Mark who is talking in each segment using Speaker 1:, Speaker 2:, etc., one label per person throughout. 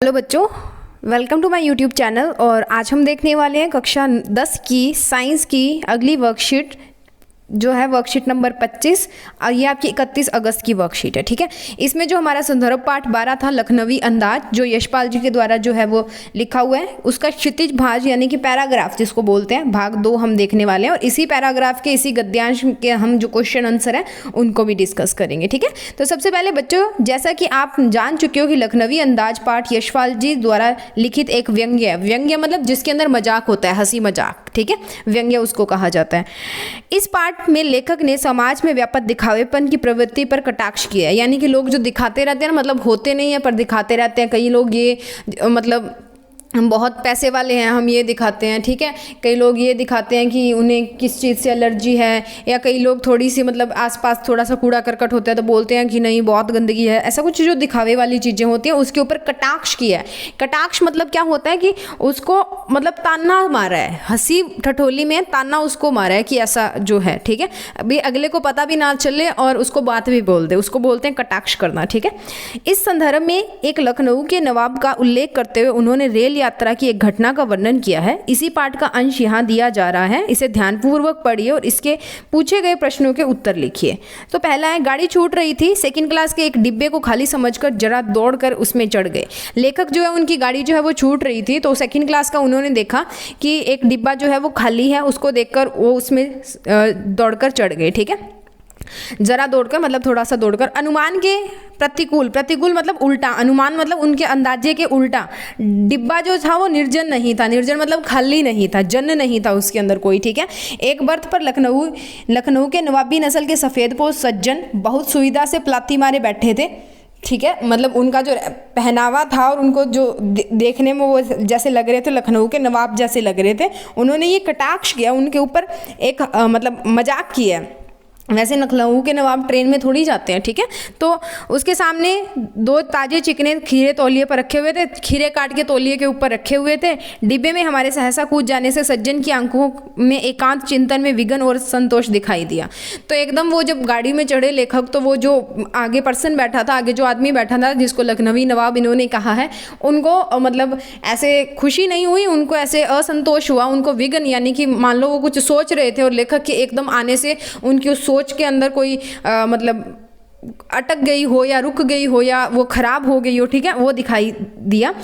Speaker 1: Hello बच्चों, welcome to my YouTube channel. और आज हम देखने वाले हैं कक्षा 10 की साइंस की अगली वर्कशीट जो है वर्कशीट नंबर 25 और ये आपकी 31 अगस्त की वर्कशीट है। ठीक है, इसमें जो हमारा संदर्भ पाठ 12 था लखनवी अंदाज, जो यशपाल जी के द्वारा जो है वो लिखा हुआ है, उसका क्षितिज भाज यानी कि पैराग्राफ जिसको बोलते हैं भाग 2 हम देखने वाले हैं। और इसी पैराग्राफ के इसी गद्यांश के हम जो क्वेश्चन आंसर है उनको भी डिस्कस करेंगे। ठीक है, तो सबसे पहले बच्चों, जैसा कि आप जान चुके हो कि लखनवी अंदाज पाठ यशपाल जी द्वारा लिखित एक व्यंग्य है। व्यंग्य मतलब जिसके अंदर मजाक होता है, हंसी मजाक। ठीक है, व्यंग्य उसको कहा जाता है। इस पाठ में लेखक ने समाज में व्याप्त दिखावेपन की प्रवृत्ति पर कटाक्ष किया है। यानी कि लोग जो दिखाते रहते हैं ना, मतलब होते नहीं है पर दिखाते रहते हैं। कई लोग ये मतलब हम बहुत पैसे वाले हैं, हम ये दिखाते हैं। ठीक है, कई लोग ये दिखाते हैं कि उन्हें किस चीज़ से एलर्जी है, या कई लोग थोड़ी सी मतलब आसपास थोड़ा सा कूड़ा करकट होता है तो बोलते हैं कि नहीं बहुत गंदगी है। ऐसा कुछ जो दिखावे वाली चीज़ें होती हैं उसके ऊपर कटाक्ष किया है। कटाक्ष मतलब क्या होता है कि उसको मतलब ताना मारा है, हंसी ठठोली में ताना उसको मारा है कि ऐसा जो है। ठीक है, अभी अगले को पता भी ना चले और उसको बात भी बोल दे, उसको बोलते हैं कटाक्ष करना। ठीक है, इस संदर्भ में एक लखनऊ के नवाब का उल्लेख करते हुए उन्होंने रेल यात्रा की एक घटना का वर्णन किया है। इसी पाठ का अंश यहाँ दिया जा रहा है, इसे ध्यानपूर्वक पढ़िए और इसके पूछे गए प्रश्नों के उत्तर लिखिए। तो पहला है, गाड़ी छूट रही थी, सेकंड क्लास के एक डिब्बे को खाली समझकर जरा दौड़कर उसमें चढ़ गए। लेखक जो है उनकी गाड़ी जो है वो छूट रही थी, तो सेकंड क्लास का उन्होंने देखा कि एक डिब्बा जो है वो खाली है, उसको देखकर वो उसमें दौड़कर चढ़ गए। ठीक है, जरा दौड़कर मतलब थोड़ा सा दौड़कर। अनुमान के प्रतिकूल, प्रतिकूल मतलब उल्टा, अनुमान मतलब उनके अंदाजे के उल्टा। डिब्बा जो था वो निर्जन नहीं था, निर्जन मतलब खाली नहीं था, जन नहीं था उसके अंदर कोई। ठीक है, एक बर्थ पर लखनऊ के नवाबी नस्ल के सफ़ेदपोश सज्जन बहुत सुविधा से प्लाती मारे बैठे थे। ठीक है, मतलब उनका जो पहनावा था और उनको जो देखने में वो जैसे लग रहे थे लखनऊ के नवाब जैसे लग रहे थे, उन्होंने ये कटाक्ष किया, उनके ऊपर एक मतलब मजाक किया। वैसे लखनऊ के नवाब ट्रेन में थोड़ी जाते हैं। ठीक है, तो उसके सामने 2 ताजे चिकने खीरे तौलिए पर रखे हुए थे, खीरे काट के तौलिए के ऊपर रखे हुए थे। डिब्बे में हमारे सहसा कूद जाने से सज्जन की आंखों में एकांत चिंतन में विघन और संतोष दिखाई दिया। तो एकदम वो जब गाड़ी में चढ़े लेखक, तो वो जो आगे पर्सन बैठा था, आगे जो आदमी बैठा था जिसको लखनवी नवाब इन्होंने कहा है, उनको मतलब ऐसे खुशी नहीं हुई, उनको ऐसे असंतोष हुआ, उनको विघन यानी कि मान लो वो कुछ सोच रहे थे और लेखक के एकदम आने से उनकी उस सोच के अंदर कोई मतलब अटक गई हो या रुक गई हो या वो खराब हो गई हो। ठीक है, वो दिखाई दिया।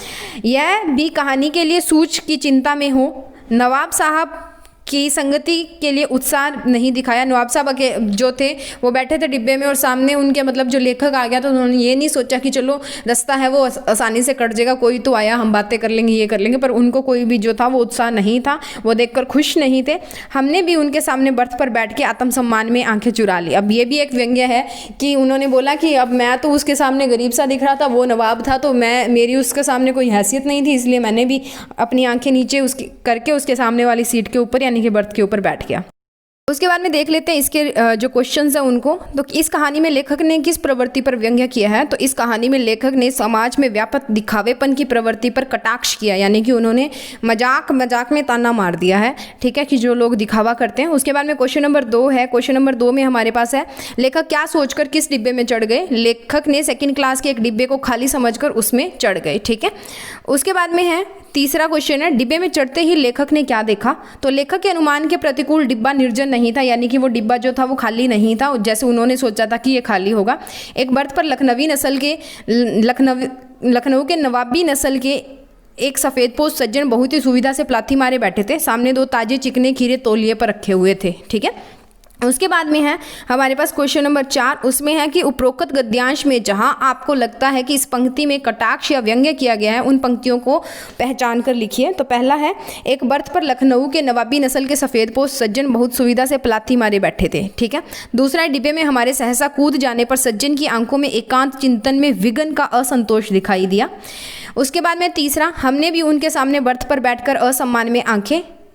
Speaker 1: यह भी कहानी के लिए सूझ की चिंता में हो। नवाब साहब की संगति के लिए उत्साह नहीं दिखाया। नवाब साहब के जो थे वो बैठे थे डिब्बे में और सामने उनके मतलब जो लेखक आ गया, तो उन्होंने ये नहीं सोचा कि चलो रास्ता है वो आसानी से कट जाएगा, कोई तो आया हम बातें कर लेंगे, ये कर लेंगे। पर उनको कोई भी जो था वो उत्साह नहीं था, वो देखकर खुश नहीं थे। हमने भी उनके सामने बर्थ पर बैठ के आत्मसम्मान में आंखें चुरा ली। अब ये भी एक व्यंग्य है कि उन्होंने बोला कि अब मैं तो उसके सामने गरीब सा दिख रहा था, वो नवाब था, तो मेरी उसके सामने कोई हैसियत नहीं थी, इसलिए मैंने भी अपनी आंखें नीचे उसकी करके उसके सामने वाली सीट के ऊपर यानी कि बर्थ के ऊपर बैठ गया। उसके बाद में देख लेते हैं इसके जो क्वेश्चंस हैं उनको। तो इस कहानी में लेखक ने किस प्रवृत्ति पर व्यंग्य किया है? तो इस कहानी में लेखक ने समाज में व्याप्त दिखावेपन की प्रवृत्ति पर कटाक्ष किया, यानी कि उन्होंने मजाक में ताना मार दिया है। ठीक है, कि जो लोग दिखावा करते हैं। उसके बाद में क्वेश्चन नंबर 2 है। क्वेश्चन नंबर 2 में हमारे पास है, लेखक क्या सोचकर किस डिब्बे में चढ़ गए? लेखक ने सेकेंड क्लास के एक डिब्बे को खाली समझकर उसमें चढ़ गए। ठीक है, उसके बाद में है तीसरा क्वेश्चन है, डिब्बे में चढ़ते ही लेखक ने क्या देखा? तो लेखक के अनुमान के प्रतिकूल डिब्बा निर्जन नहीं था, यानी कि वो डिब्बा जो था वो खाली नहीं था जैसे उन्होंने सोचा था कि ये खाली होगा। एक बर्थ पर लखनऊ के नवाबी नस्ल के एक सफ़ेदपोश सज्जन बहुत ही सुविधा से प्लाथी मारे बैठे थे। सामने 2 ताजे चिकने खीरे तौलिए पर रखे हुए थे। ठीक है, उसके बाद में है हमारे पास क्वेश्चन नंबर 4। उसमें है कि उपरोक्त गद्यांश में जहां आपको लगता है कि इस पंक्ति में कटाक्ष या व्यंग्य किया गया है, उन पंक्तियों को पहचान कर लिखिए। तो पहला है, एक बर्थ पर लखनऊ के नवाबी नस्ल के सफ़ेदपोश सज्जन बहुत सुविधा से प्लाथी मारे बैठे थे। ठीक है, दूसरा है, डिब्बे में हमारे सहसा कूद जाने पर सज्जन की आंखों में एकांत चिंतन में विघन का असंतोष दिखाई दिया। उसके बाद में तीसरा, हमने भी उनके सामने बर्थ पर बैठकर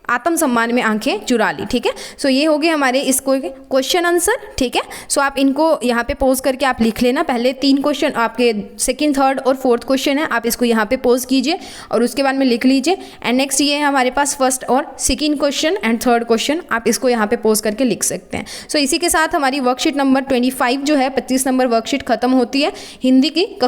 Speaker 1: आत्मसम्मान में आंखें चुरा ली। ठीक है, सो ये हो गए हमारे इसको क्वेश्चन आंसर। ठीक है, सो आप इनको यहाँ पे पोज करके आप लिख लेना। पहले 3 क्वेश्चन आपके सेकंड, थर्ड और फोर्थ क्वेश्चन है, आप इसको यहाँ पे पोज कीजिए और उसके बाद में लिख लीजिए। एंड नेक्स्ट ये है हमारे पास फर्स्ट और second question and third question, आप इसको यहाँ पे पोज करके लिख सकते हैं। सो इसी के साथ हमारी वर्कशीट नंबर 25 जो है 25 नंबर वर्कशीट खत्म होती है हिंदी की।